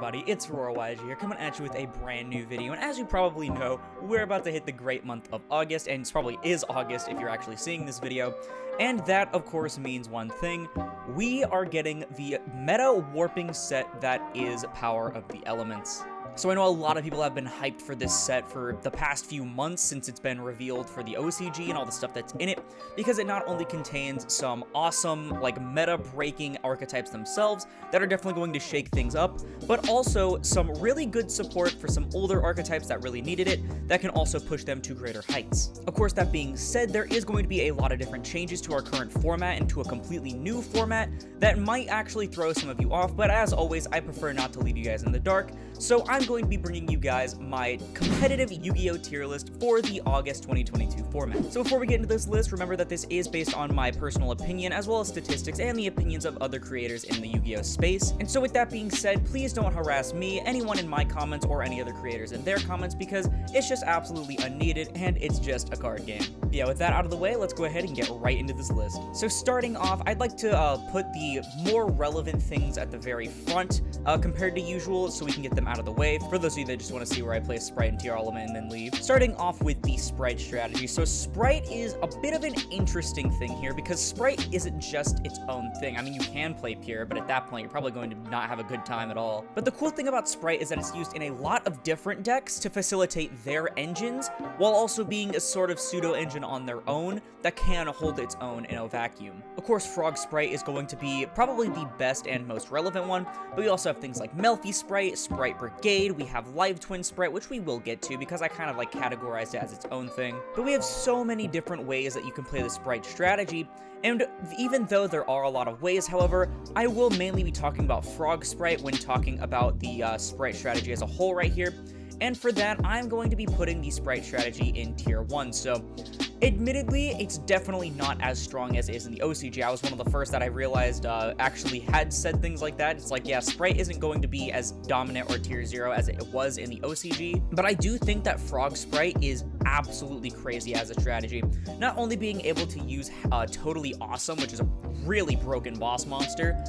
everybody, it's RoarYG here, coming at you with a brand new video, and as you probably know, we're about to hit the great month of August, and it probably is August if you're actually seeing this video, and that, of course, means one thing: we are getting the meta warping set that is Power of the Elements. So I know a lot of people have been hyped for this set for the past few months since it's been revealed for the OCG and all the stuff that's in it, because it not only contains some awesome, like, meta-breaking archetypes themselves that are definitely going to shake things up, but also some really good support for some older archetypes that really needed it that can also push them to greater heights. Of course, that being said, there is going to be a lot of different changes to our current format and to a completely new format that might actually throw some of you off, but as always, I prefer not to leave you guys in the dark, so I'm going to be bringing you guys my competitive Yu-Gi-Oh! Tier list for the August 2022 format. So before we get into this list, remember that this is based on my personal opinion, as well as statistics and the opinions of other creators in the Yu-Gi-Oh! Space. And so with that being said, please don't harass me, anyone in my comments, or any other creators in their comments, because it's just absolutely unneeded, and it's just a card game. Yeah, with that out of the way, let's go ahead and get right into this list. So starting off, I'd like to put the more relevant things at the very front compared to usual, so we can get them out of the way. For those of you that just want to see where I play Sprite and TR Element and then leave. Starting off with the Sprite strategy. So Sprite is a bit of an interesting thing here because Sprite isn't just its own thing. I mean, you can play pure, but at that point, you're probably going to not have a good time at all. But the cool thing about Sprite is that it's used in a lot of different decks to facilitate their engines, while also being a sort of pseudo engine on their own that can hold its own in a vacuum. Of course, Frog Sprite is going to be probably the best and most relevant one, but we also have things like Melfi Sprite, Sprite Brigade, we have Live Twin Sprite, which we will get to because I kind of like categorized it as its own thing. But we have so many different ways that you can play the Sprite strategy, and even though there are a lot of ways, however, I will mainly be talking about Frog Sprite when talking about the Sprite strategy as a whole right here. And for that, I'm going to be putting the Sprite strategy in Tier 1, so admittedly, it's definitely not as strong as it is in the OCG. I was one of the first that I realized actually had said things like that. It's like, yeah, Sprite isn't going to be as dominant or Tier 0 as it was in the OCG, but I do think that Frog Sprite is absolutely crazy as a strategy. Not only being able to use Totally Awesome, which is a really broken boss monster,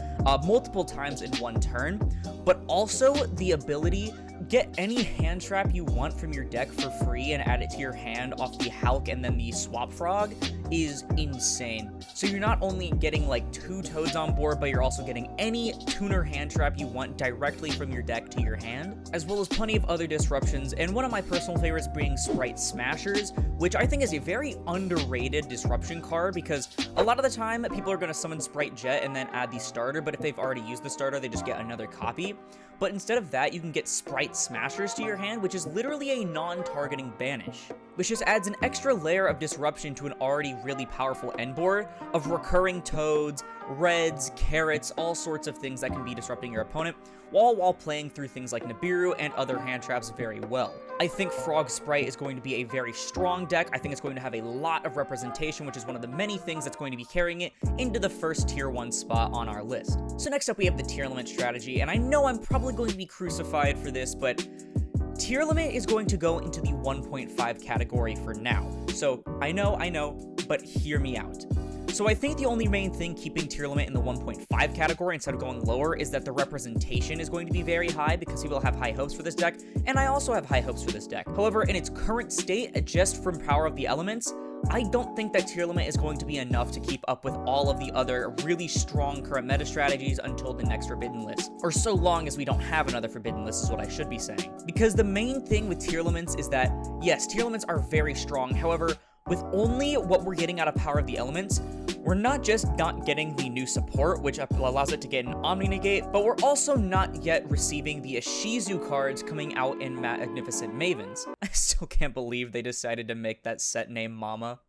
multiple times in one turn, but also the ability get any hand trap you want from your deck for free and add it to your hand off the Hulk and then the Swap Frog is insane. So you're not only getting like 2 Toads on board, but you're also getting any tuner hand trap you want directly from your deck to your hand, as well as plenty of other disruptions, and one of my personal favorites being Sprite Smashers, which I think is a very underrated disruption card because a lot of the time people are going to summon Sprite Jet and then add the starter, but if they've already used the starter, they just get another copy. But instead of that, you can get Sprite Smashers to your hand, which is literally a non-targeting banish, which just adds an extra layer of disruption to an already really powerful end board of recurring Toads, Reds, Carrots, all sorts of things that can be disrupting your opponent, while playing through things like Nibiru and other hand traps very well. I think Frog Sprite is going to be a very strong deck. I think it's going to have a lot of representation, which is one of the many things that's going to be carrying it into the first Tier 1 spot on our list. So next up we have the Tier Element strategy, and I know I'm probably going to be crucified for this, but Tier Limit is going to go into the 1.5 category for now. So I know, but hear me out. So I think the only main thing keeping Tier Limit in the 1.5 category instead of going lower is that the representation is going to be very high because people have high hopes for this deck, and I also have high hopes for this deck. However, in its current state, just from Power of the Elements, I don't think that Tier Limit is going to be enough to keep up with all of the other really strong current meta strategies until the next Forbidden List. Or so long as we don't have another Forbidden List is what I should be saying. Because the main thing with Tier Elements is that, yes, Tier Elements are very strong, however, with only what we're getting out of Power of the Elements, we're not just not getting the new support, which allows it to get an Omni Negate, but we're also not yet receiving the Ishizu cards coming out in Magnificent Mavens. I still can't believe they decided to make that set name Mama.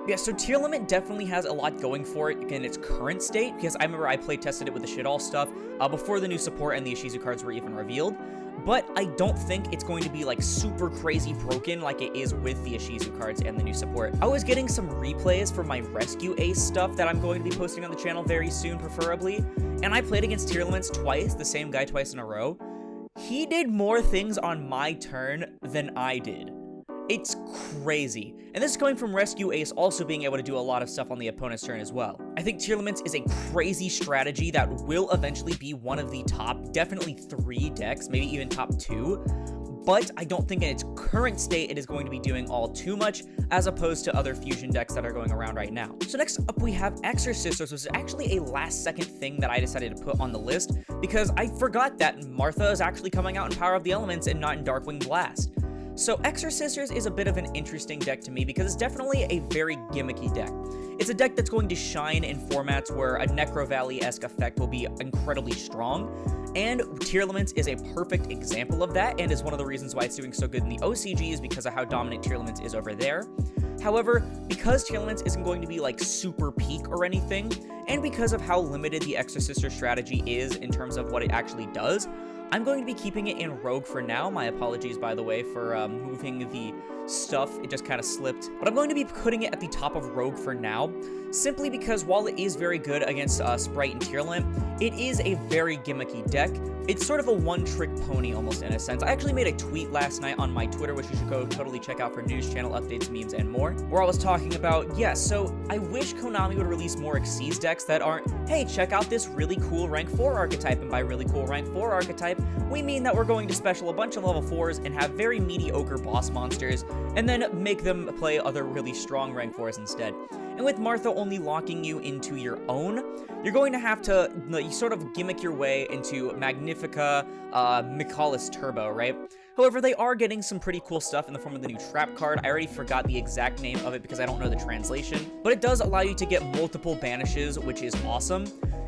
Yeah, so Tier Limit definitely has a lot going for it in its current state, because I remember I play tested it with the shit all stuff before the new support and the Ishizu cards were even revealed. But I don't think it's going to be like super crazy broken like it is with the Ishizu cards and the new support. I was getting some replays for my Rescue Ace stuff that I'm going to be posting on the channel very soon, preferably, and I played against Tier Limits twice, the same guy twice in a row. He did more things on my turn than I did. It's crazy. And this is coming from Rescue Ace also being able to do a lot of stuff on the opponent's turn as well. I think Tier Limits is a crazy strategy that will eventually be one of the top, definitely 3 decks, maybe even top 2. But I don't think in its current state it is going to be doing all too much, as opposed to other fusion decks that are going around right now. So next up we have Exorcisters, which is actually a last second thing that I decided to put on the list, because I forgot that Martha is actually coming out in Power of the Elements and not in Darkwing Blast. So Exorcisters is a bit of an interesting deck to me because it's definitely a very gimmicky deck. It's a deck that's going to shine in formats where a Necro Valley-esque effect will be incredibly strong, and Tier Limits is a perfect example of that, and is one of the reasons why it's doing so good in the OCG is because of how dominant Tier Limits is over there. However, because Tier Limits isn't going to be like super peak or anything, and because of how limited the Exorcister strategy is in terms of what it actually does, I'm going to be keeping it in Rogue for now. My apologies, by the way, for moving the stuff. It just kind of slipped. But I'm going to be putting it at the top of Rogue for now, simply because while it is very good against Spright and Tier Limit, it is a very gimmicky deck. It's sort of a one-trick pony almost in a sense. I actually made a tweet last night on my Twitter, which you should go totally check out for news, channel updates, memes, and more, where I was talking about, so I wish Konami would release more Xyz decks that aren't, hey, check out this really cool rank 4 archetype, and by really cool rank 4 archetype, we mean that we're going to special a bunch of level 4s and have very mediocre boss monsters, and then make them play other really strong rank 4s instead. And with Martha only locking you into your own, you're going to have to sort of gimmick your way into Magnifica, Michaelis Turbo, right? However, they are getting some pretty cool stuff in the form of the new trap card. I already forgot the exact name of it because I don't know the translation, but it does allow you to get multiple banishes, which is awesome,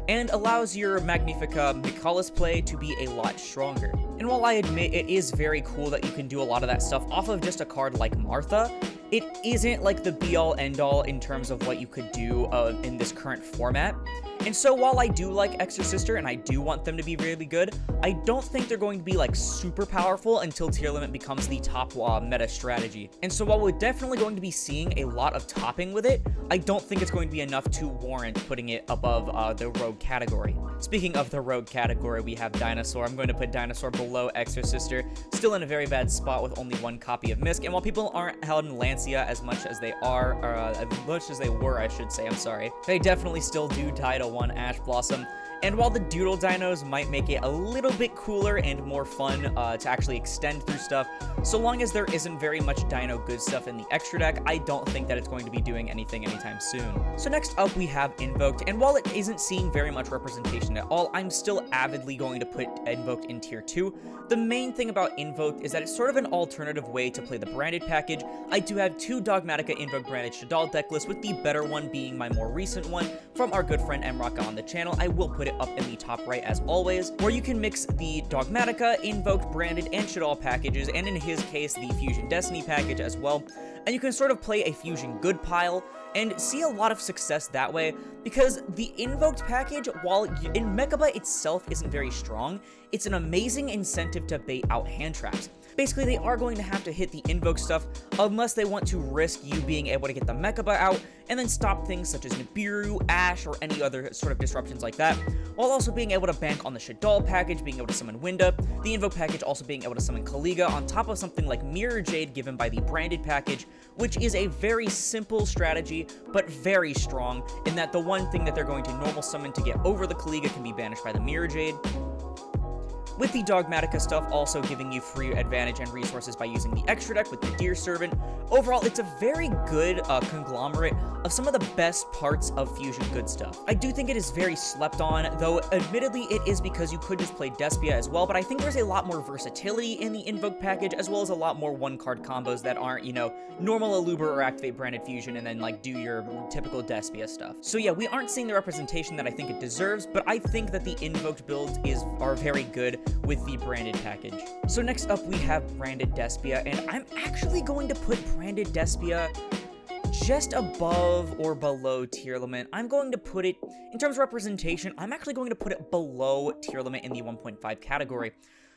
and allows your Magnifica Michaelis play to be a lot stronger. And while I admit it is very cool that you can do a lot of that stuff off of just a card like Martha, it isn't like the be-all end-all in terms of what you could do in this current format. And so while I do like Exorcister and I do want them to be really good, I don't think they're going to be like super powerful until Tier Limit becomes the top meta strategy. And so while we're definitely going to be seeing a lot of topping with it, I don't think it's going to be enough to warrant putting it above the Rogue category. Speaking of the Rogue category, we have Dinosaur. I'm going to put Dinosaur below Exorcister, still in a very bad spot with only 1 copy of Misk. And while people aren't held in Lancia as much as they are, or as much as they were, I should say, I'm sorry, they definitely still do tie to 1 Ash Blossom. And while the Doodle Dinos might make it a little bit cooler and more fun to actually extend through stuff, so long as there isn't very much Dino good stuff in the extra deck, I don't think that it's going to be doing anything anytime soon. So next up we have Invoked, and while it isn't seeing very much representation at all, I'm still avidly going to put Invoked in Tier 2. The main thing about Invoked is that it's sort of an alternative way to play the branded package. I do have 2 Dogmatica Invoke branded Shadal deck lists, with the better one being my more recent one from our good friend Mraka on the channel. I will put it up in the top right as always, where you can mix the Dogmatica, Invoked, branded, and Shadal packages, and in his case the Fusion Destiny package as well, and you can sort of play a Fusion Good pile and see a lot of success that way, because the Invoked package, while in Mechaba itself isn't very strong, it's an amazing incentive to bait out hand traps. Basically, they are going to have to hit the Invoke stuff unless they want to risk you being able to get the Mechaba out and then stop things such as Nibiru, Ash, or any other sort of disruptions like that, while also being able to bank on the Shadal package, being able to summon Winda, the Invoke package also being able to summon Kaliga on top of something like Mirror Jade given by the branded package, which is a very simple strategy, but very strong, in that the one thing that they're going to normal summon to get over the Kaliga can be banished by the Mirror Jade, with the Dogmatica stuff also giving you free advantage and resources by using the extra deck with the Deer Servant. Overall, it's a very good conglomerate of some of the best parts of Fusion good stuff. I do think it is very slept on, though admittedly it is because you could just play Despia as well, but I think there's a lot more versatility in the Invoke package, as well as a lot more one-card combos that aren't, normal Aluber or Activate branded Fusion and then do your typical Despia stuff. So yeah, we aren't seeing the representation that I think it deserves, but I think that the Invoked builds are very good with the branded package. So next up we have branded Despia, and I'm actually going to put branded Despia just above or below Tier Limit. I'm going to put it, in terms of representation, I'm actually going to put it below Tier Limit in the 1.5 category.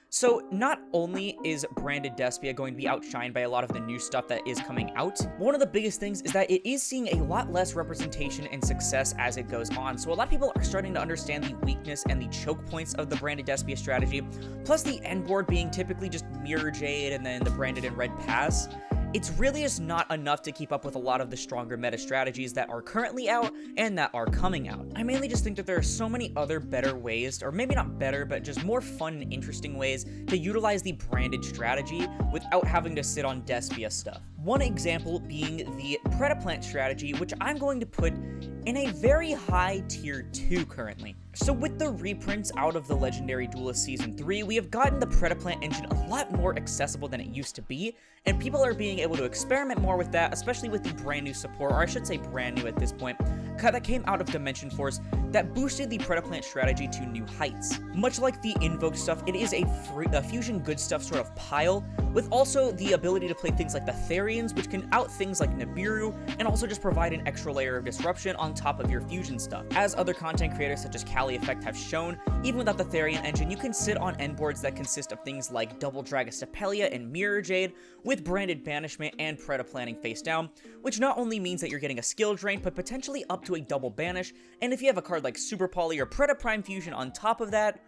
So not only is branded Despia going to be outshined by a lot of the new stuff that is coming out, one of the biggest things is that it is seeing a lot less representation and success as it goes on. So a lot of people are starting to understand the weakness and the choke points of the branded Despia strategy, plus the end board being typically just Mirror Jade and then the branded and red pass. it's really just not enough to keep up with a lot of the stronger meta strategies that are currently out and that are coming out. I mainly just think that there are so many other better ways, or maybe not better, but just more fun and interesting ways to utilize the branded strategy without having to sit on Despia stuff. One example being the Predaplant strategy, which I'm going to put in a very high tier 2 currently. So with the reprints out of the Legendary Duelist Season 3, we have gotten the Predaplant engine a lot more accessible than it used to be, and people are being able to experiment more with that, especially with the brand new support, or I should say brand new at this point, that came out of Dimension Force that boosted the Predaplant strategy to new heights. Much like the Invoke stuff, it is a fusion good stuff sort of pile, with also the ability to play things like the Therians, which can out things like Nibiru, and also just provide an extra layer of disruption on top of your fusion stuff. As other content creators such as Cali Effect have shown, even without the Therian engine, you can sit on endboards that consist of things like Double Dragostapelia and Mirror Jade, with branded banishment and Predaplanting face down, which not only means that you're getting a skill drain, but potentially up to a double banish, and if you have a card like Super Poly or Predaprime Fusion on top of that,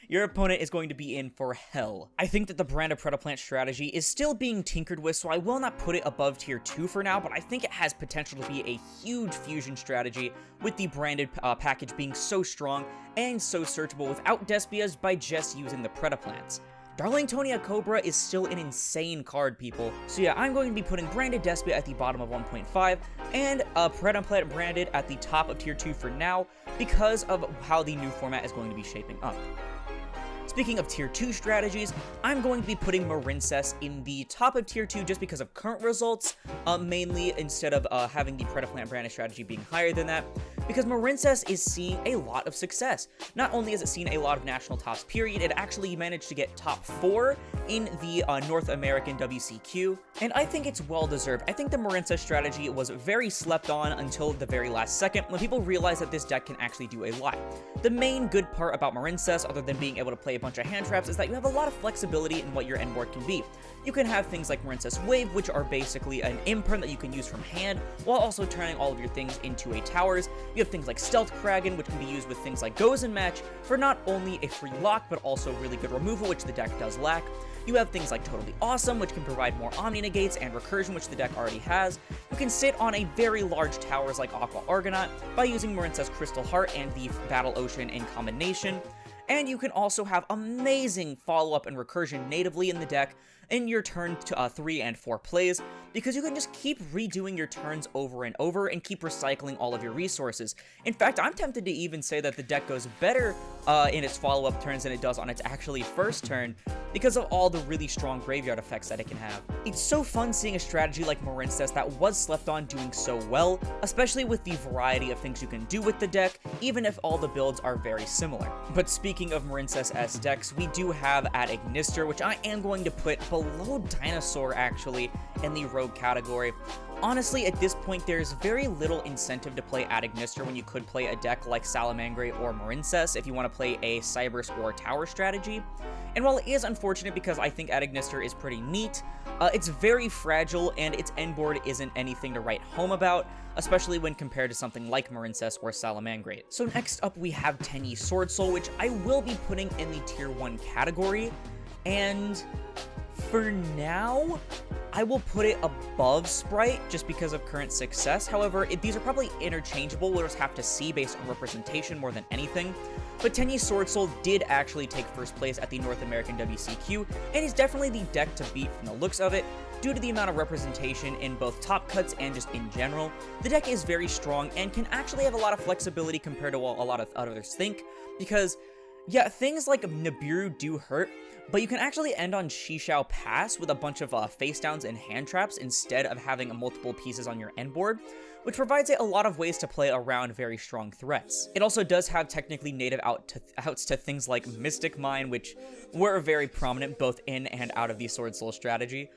your opponent is going to be in for hell. I think that the branded Predaplant strategy is still being tinkered with, so I will not put it above tier 2 for now, but I think it has potential to be a huge fusion strategy with the branded package being so strong and so searchable without Despias by just using the Predaplants. Darlingtonia Cobra is still an insane card, people. So yeah, I'm going to be putting branded Despia at the bottom of 1.5 and Predaplant branded at the top of tier 2 for now because of how the new format is going to be shaping up. Speaking of tier 2 strategies, I'm going to be putting Marinces in the top of tier 2 just because of current results, mainly instead of having the Predaplant branded strategy being higher than that, because Marinces is seeing a lot of success. Not only has it seen a lot of national tops period, it actually managed to get top 4 in the North American WCQ, and I think it's well deserved. I think the Marinces strategy was very slept on until the very last second when people realized that this deck can actually do a lot. The main good part about Marinces, other than being able to play a bunch of hand traps, is that you have a lot of flexibility in what your end board can be. You can have things like Marinces Wave, which are basically an imprint that you can use from hand, while also turning all of your things into a towers. You have things like Stealth Kraken, which can be used with things like Goes and Match for not only a free lock, but also really good removal, which the deck does lack. You have things like Totally Awesome, which can provide more Omni Negates and Recursion, which the deck already has. You can sit on a very large towers like Aqua Argonaut by using Marinces Crystal Heart and the Battle Ocean in combination. And you can also have amazing follow-up and recursion natively in the deck in your turn to 3 and 4 plays, because you can just keep redoing your turns over and over and keep recycling all of your resources. In fact, I'm tempted to even say that the deck goes better in its follow-up turns than it does on its actually first turn, because of all the really strong graveyard effects that it can have. It's so fun seeing a strategy like Marinces that was slept on doing so well, especially with the variety of things you can do with the deck, even if all the builds are very similar. But speaking of Marinces-S decks, we do have at Ignister, which I am going to put below Dinosaur actually in the Rogue category. Honestly, at this point, there's very little incentive to play at Ignister when you could play a deck like Salamandra or Marinces if you want to play a Cyberse or Tower strategy. And while it is unfortunate because I think at Ignister is pretty neat, it's very fragile and its end board isn't anything to write home about, especially when compared to something like Marinces or Salamandra. So next up we have Tenyi Sword Soul, which I will be putting in the tier 1 category, and for now, I will put it above Spright just because of current success. However, these are probably interchangeable. We'll just have to see based on representation more than anything. But Tenyi Sword Soul did actually take first place at the North American WCQ, and is definitely the deck to beat from the looks of it, due to the amount of representation in both top cuts and just in general. The deck is very strong and can actually have a lot of flexibility compared to what a lot of others think, because yeah, things like Nibiru do hurt, but you can actually end on Shishao Pass with a bunch of face downs and hand traps instead of having multiple pieces on your end board, which provides it a lot of ways to play around very strong threats. It also does have technically native outs to things like Mystic Mine, which were very prominent both in and out of the Sword Soul strategy,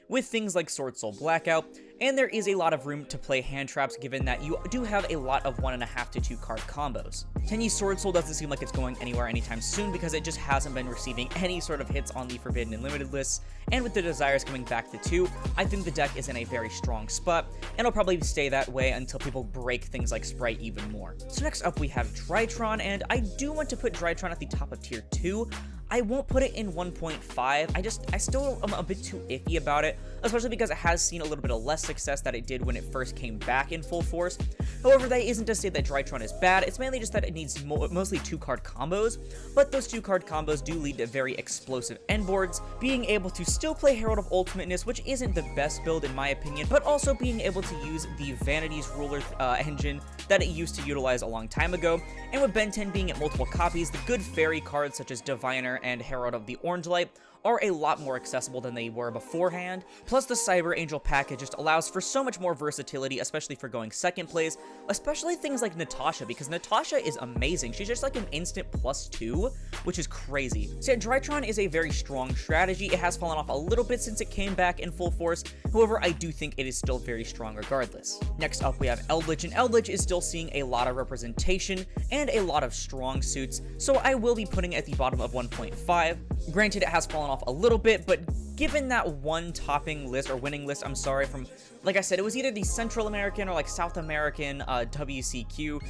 with things like Sword Soul Blackout, and there is a lot of room to play hand traps given that you do have a lot of 1.5 to 2 card combos. Tenyi's Sword Soul doesn't seem like it's going anywhere anytime soon because it just hasn't been receiving any sort of hits on the Forbidden and Limited lists, and with the Desires coming back to 2, I think the deck is in a very strong spot, and it'll probably stay that way until people break things like Spright even more. So next up we have Drytron, and I do want to put Drytron at the top of tier 2. I won't put it in 1.5. I still am a bit too iffy about it, especially because it has seen a little bit of less success that it did when it first came back in full force. However, that isn't to say that Drytron is bad, it's mainly just that it needs mostly 2-card combos, but those 2-card combos do lead to very explosive end boards, being able to still play Herald of Ultimateness, which isn't the best build in my opinion, but also being able to use the Vanity's Ruler engine that it used to utilize a long time ago, and with Ben 10 being at multiple copies, the good fairy cards such as Diviner and Herald of the Orange Light are a lot more accessible than they were beforehand. Plus, the Cyber Angel package just allows for so much more versatility, especially for going second plays, especially things like Natasha, because Natasha is amazing. She's just like an instant +2, which is crazy. So yeah, Drytron is a very strong strategy. It has fallen off a little bit since it came back in full force. However, I do think it is still very strong regardless. Next up, we have Eldritch, and Eldritch is still seeing a lot of representation and a lot of strong suits, so I will be putting it at the bottom of 1.5. Granted, it has fallen off a little bit, but given that one topping list, or winning list, I'm sorry, from, like I said, it was either the Central American or like South American WCQ,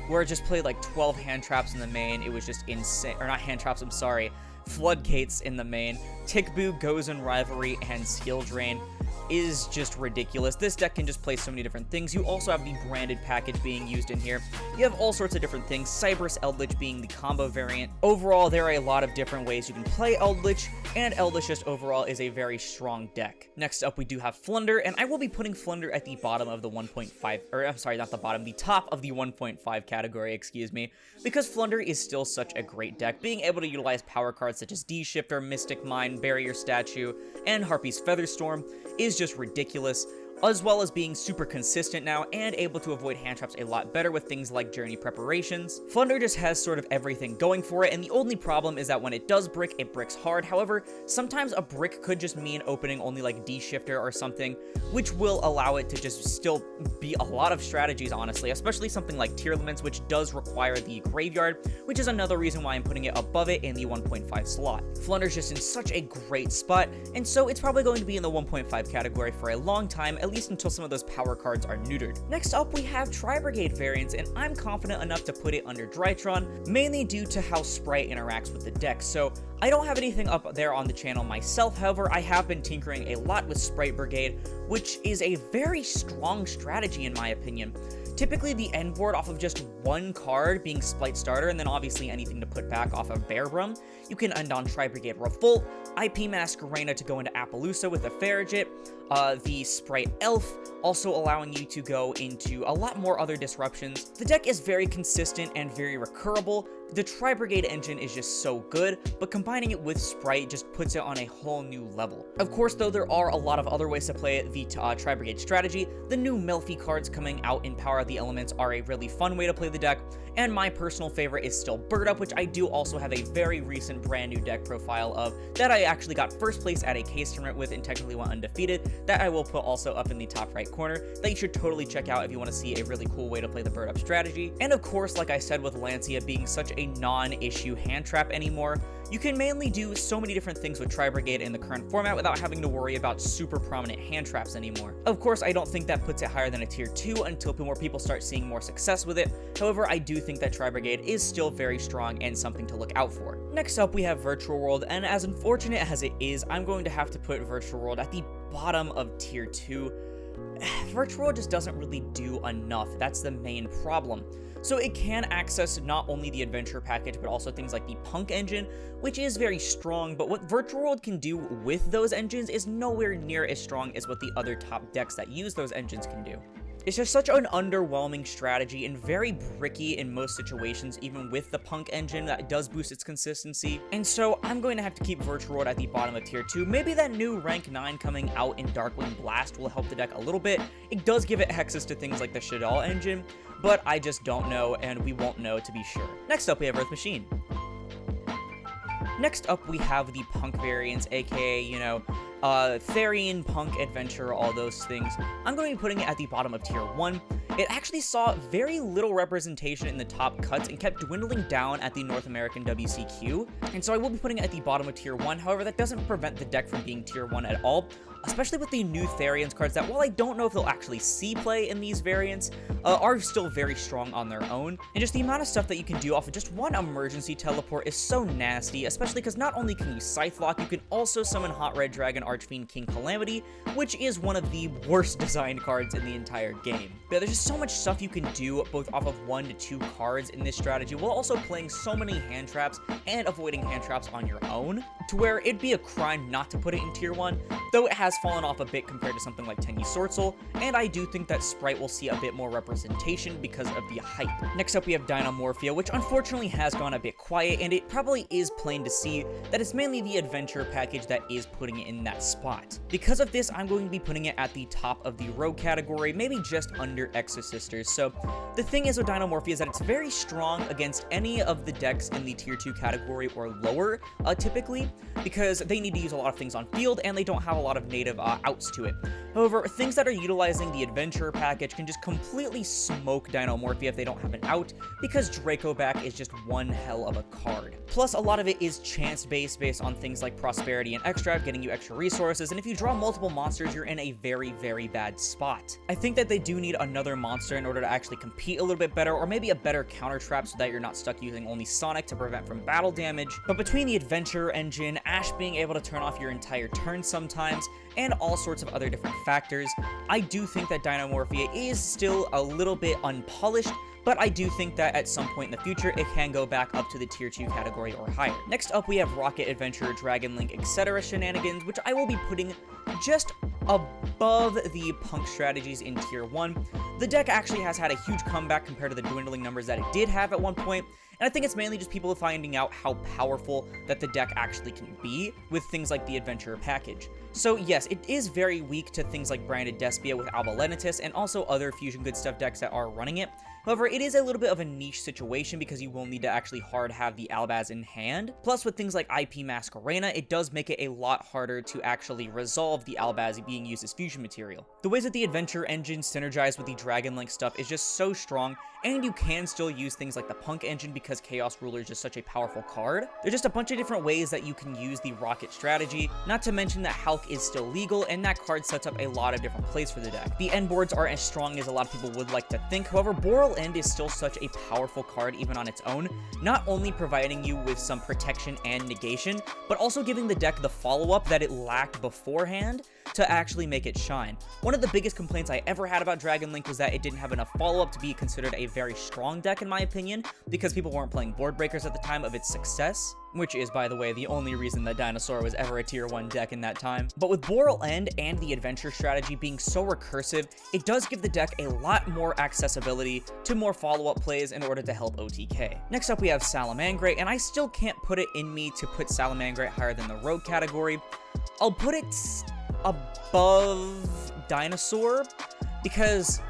where it just played like 12 hand traps in the main. It was just insane, or not hand traps, I'm sorry, floodgates in the main. Tickboo, Gozen Rivalry, and Skill Drain is just ridiculous. This deck can just play so many different things. You also have the branded package being used in here. You have all sorts of different things, Cyberus Eldritch being the combo variant. Overall, there are a lot of different ways you can play Eldritch, and Eldritch just overall is a very strong deck. Next up, we do have Flunder, and I will be putting Flunder at the bottom of the 1.5, or I'm sorry, not the bottom, the top of the 1.5 category, excuse me, because Flunder is still such a great deck. Being able to utilize power cards such as D-Shifter, Mystic Mine, Barrier Statue, and Harpy's Featherstorm is just ridiculous, as well as being super consistent now and able to avoid hand traps a lot better with things like Journey Preparations. Flunder just has sort of everything going for it, and the only problem is that when it does brick, it bricks hard. However, sometimes a brick could just mean opening only like D-Shifter or something, which will allow it to just still be a lot of strategies, honestly, especially something like Tier Limits, which does require the Graveyard, which is another reason why I'm putting it above it in the 1.5 slot. Flunder's just in such a great spot, and so it's probably going to be in the 1.5 category for a long time, at least until some of those power cards are neutered. Next up, we have Tri-Brigade variants, and I'm confident enough to put it under Drytron, mainly due to how Spright interacts with the deck. So I don't have anything up there on the channel myself, however, I have been tinkering a lot with Sprite Brigade, which is a very strong strategy in my opinion. Typically, the end board off of just one card being Spright Starter, and then obviously anything to put back off of Bear Brum. You can end on Tri-Brigade Revolt, IP Masquerena to go into Appaloosa with the Farragut, the Sprite Elf, also allowing you to go into a lot more other disruptions. The deck is very consistent and very recurable. The Tri-Brigade engine is just so good, but combining it with Spright just puts it on a whole new level. Of course, though, there are a lot of other ways to play the Tri-Brigade strategy. The new Melfi cards coming out in Power of the Elements are a really fun way to play the deck, and my personal favorite is still Bird Up, which I do also have a very recent brand new deck profile of that I actually got first place at a case tournament with and technically went undefeated, that I will put also up in the top right corner, that you should totally check out if you want to see a really cool way to play the Bird Up strategy. And of course, like I said, with Lancia being such a non-issue hand trap anymore, you can mainly do so many different things with Tri-Brigade in the current format without having to worry about super prominent hand traps anymore. Of course, I don't think that puts it higher than a tier 2 until more people start seeing more success with it. However, I do think that Tri-Brigade is still very strong and something to look out for. Next up, we have Virtual World, and as unfortunate as it is, I'm going to have to put Virtual World at the bottom of tier 2. Virtual World just doesn't really do enough. That's the main problem. So it can access not only the adventure package, but also things like the Punk engine, which is very strong, but what Virtual World can do with those engines is nowhere near as strong as what the other top decks that use those engines can do. It's just such an underwhelming strategy and very bricky in most situations, even with the Punk engine that does boost its consistency. And so I'm going to have to keep Virtual World at the bottom of tier 2. Maybe that new rank 9 coming out in Darkwind Blast will help the deck a little bit. It does give it access to things like the Shadal engine, but I just don't know, and we won't know to be sure. Next up, we have Earth Machine. Next up, we have the Punk variants, aka, Therian, Punk, Adventure, all those things, I'm going to be putting it at the bottom of tier 1. It actually saw very little representation in the top cuts and kept dwindling down at the North American WCQ, and so I will be putting it at the bottom of tier 1. However, that doesn't prevent the deck from being tier 1 at all, especially with the new Therians cards that, while I don't know if they'll actually see play in these variants, are still very strong on their own. And just the amount of stuff that you can do off of just one emergency teleport is so nasty, especially because not only can you Scythe Lock, you can also summon Hot Red Dragon Archfiend King Calamity, which is one of the worst designed cards in the entire game. But there's just so much stuff you can do both off of 1 to 2 cards in this strategy, while also playing so many hand traps and avoiding hand traps on your own, to where it'd be a crime not to put it in tier 1, though it has fallen off a bit compared to something like Tenyi Sorcel, and I do think that Spright will see a bit more representation because of the hype. Next up we have Dynamorphia, which unfortunately has gone a bit quiet, and it probably is plain to see that it's mainly the adventure package that is putting it in that spot. Because of this, I'm going to be putting it at the top of the rogue category, maybe just under Exosisters. So the thing is with Dynamorphia is that it's very strong against any of the decks in the tier 2 category or lower, typically, because they need to use a lot of things on field and they don't have a lot of native outs to it. However, things that are utilizing the adventure package can just completely smoke Dynamorphia if they don't have an out, because Dracoback is just one hell of a card. Plus, a lot of it is chance-based, based on things like Prosperity and Extract, getting you extra resources, and if you draw multiple monsters, you're in a very, very bad spot. I think that they do need another monster in order to actually compete a little bit better, or maybe a better counter trap so that you're not stuck using only Sonic to prevent from battle damage. But between the adventure engine, Ash being able to turn off your entire turn sometimes, and all sorts of other different factors, I do think that Dynamorphia is still a little bit unpolished, but I do think that at some point in the future, it can go back up to the tier 2 category or higher. Next up, we have Rocket, Adventure, Dragon Link, etc. Shenanigans, which I will be putting just above the Punk strategies in tier 1. The deck actually has had a huge comeback compared to the dwindling numbers that it did have at one point, and I think it's mainly just people finding out how powerful that the deck actually can be with things like the Adventure package. So yes, it is very weak to things like branded Despia with Alba Lenitus and also other Fusion Good Stuff decks that are running it. However, it is a little bit of a niche situation because you will need to actually hard have the Albaz in hand. Plus, with things like IP Masquerena, it does make it a lot harder to actually resolve the Albaz being used as fusion material. The ways that the Adventure engine synergize with the Dragon Link stuff is just so strong, and you can still use things like the Punk engine because Chaos Ruler is just such a powerful card. There's just a bunch of different ways that you can use the Rocket strategy, not to mention that Hulk is still legal, and that card sets up a lot of different plays for the deck. The end boards aren't as strong as a lot of people would like to think, however, Boral End is still such a powerful card even on its own, not only providing you with some protection and negation, but also giving the deck the follow-up that it lacked beforehand to actually make it shine. One of the biggest complaints I ever had about Dragon Link was that it didn't have enough follow-up to be considered a very strong deck in my opinion, because people weren't playing board breakers at the time of its success, which is, by the way, the only reason that Dinosaur was ever a tier 1 deck in that time. But with Boral End and the Adventure strategy being so recursive, it does give the deck a lot more accessibility to more follow-up plays in order to help OTK. Next up we have Salamandra, and I still can't put it in me to put Salamandra higher than the Rogue category. I'll put it above Dinosaur because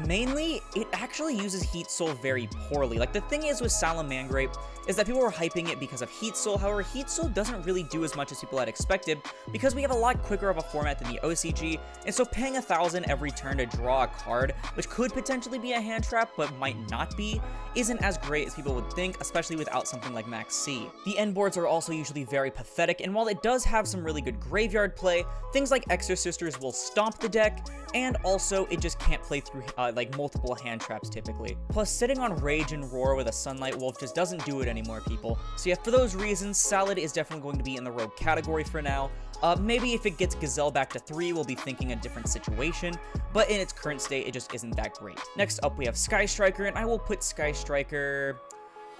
mainly it actually uses Heat Soul very poorly. Like, the thing is with Salamandra is that people were hyping it because of Heat Soul. However, Heat Soul doesn't really do as much as people had expected because we have a lot quicker of a format than the OCG, and so paying 1,000 every turn to draw a card, which could potentially be a hand trap but might not be, isn't as great as people would think, especially without something like Max C. The end boards are also usually very pathetic, and while it does have some really good graveyard play, things like Exorcisters will stomp the deck, and also it just can't play through like multiple hand traps typically. Plus, sitting on Rage and Roar with a Sunlight Wolf just doesn't do it anymore, people. So yeah, for those reasons, Salad is definitely going to be in the Rogue category for now. Maybe if it gets Gazelle back to 3, we'll be thinking a different situation, but in its current state, it just isn't that great. Next up, we have Sky Striker, and I will put Sky Striker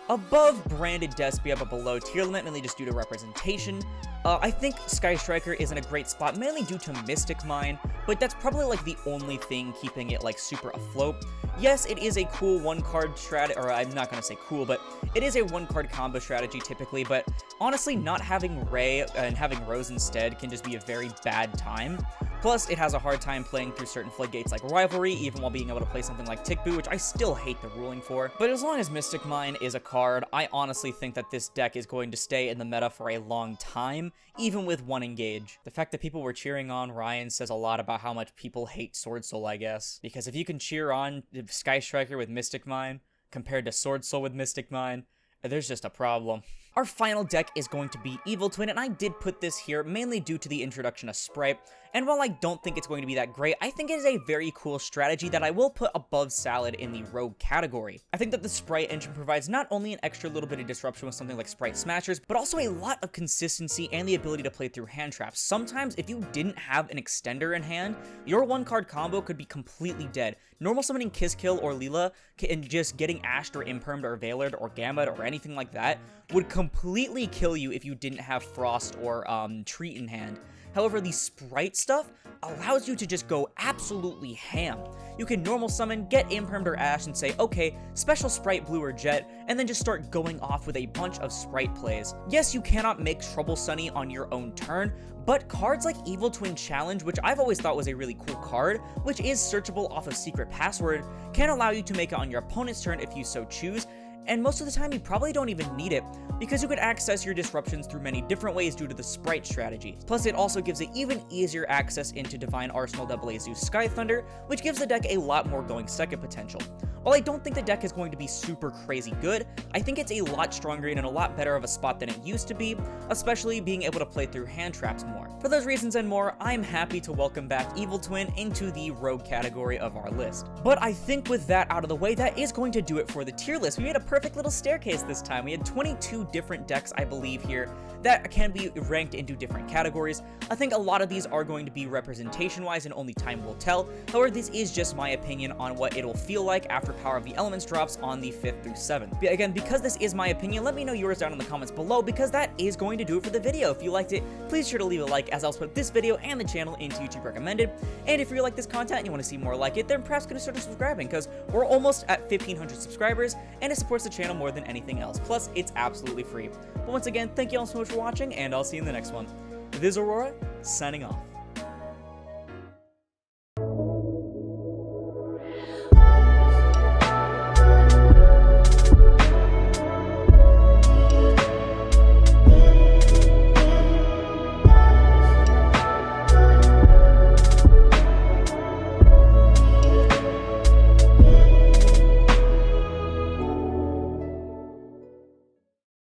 above branded Despia, but below tier limit, mainly just due to representation. I think Sky Striker is in a great spot, mainly due to Mystic Mine, but that's probably like the only thing keeping it like super afloat. Yes, it is a cool one-card strategy, or I'm not going to say cool, but it is a one-card combo strategy typically, but honestly, not having Ray and having Rose instead can just be a very bad time. Plus, it has a hard time playing through certain floodgates like Rivalry, even while being able to play something like Tickboo, which I still hate the ruling for. But as long as Mystic Mine is a card, I honestly think that this deck is going to stay in the meta for a long time, even with one engage. The fact that people were cheering on Ryan says a lot about how much people hate Sword Soul, I guess. Because if you can cheer on Sky Striker with Mystic Mine, compared to Sword Soul with Mystic Mine, there's just a problem. Our final deck is going to be Evil Twin, and I did put this here mainly due to the introduction of Spright, and while I don't think it's going to be that great, I think it is a very cool strategy that I will put above Salad in the Rogue category. I think that the Spright engine provides not only an extra little bit of disruption with something like Spright Smashers, but also a lot of consistency and the ability to play through hand traps. Sometimes, if you didn't have an extender in hand, your one-card combo could be completely dead. Normal summoning Kiss Kill or Leela and just getting Ashed or Impermed or Veilered or Gamut or anything like that would completely kill you if you didn't have Frost or Treat in hand. However, the Spright stuff allows you to just go absolutely ham. You can normal summon, get Impermed or Ash, and say, okay, special Spright Blue or Jet, and then just start going off with a bunch of Spright plays. Yes, you cannot make Trouble Sunny on your own turn, but cards like Evil Twin Challenge, which I've always thought was a really cool card, which is searchable off of Secret Password, can allow you to make it on your opponent's turn if you so choose, and most of the time you probably don't even need it, because you could access your disruptions through many different ways due to the Spright strategy. Plus, it also gives it even easier access into Divine Arsenal AA Zeus Sky Thunder, which gives the deck a lot more going second potential. While I don't think the deck is going to be super crazy good, I think it's a lot stronger and in a lot better of a spot than it used to be, especially being able to play through hand traps more. For those reasons and more, I'm happy to welcome back Evil Twin into the Rogue category of our list. But I think with that out of the way, that is going to do it for the tier list. We made a perfect little staircase this time. We had 22 different decks, I believe, here that can be ranked into different categories. I think a lot of these are going to be representation-wise and only time will tell. However, this is just my opinion on what it'll feel like after Power of the Elements drops on the 5th through 7th. But again, because this is my opinion, let me know yours down in the comments below, because that is going to do it for the video. If you liked it, please be sure to leave a like, as I'll put this video and the channel into YouTube recommended. And if you like this content and you want to see more like it, then perhaps consider subscribing, because we're almost at 1,500 subscribers, and it supports the channel more than anything else. Plus, it's absolutely free. But once again, thank you all so much for watching, and I'll see you in the next one. This is Aurora, signing off.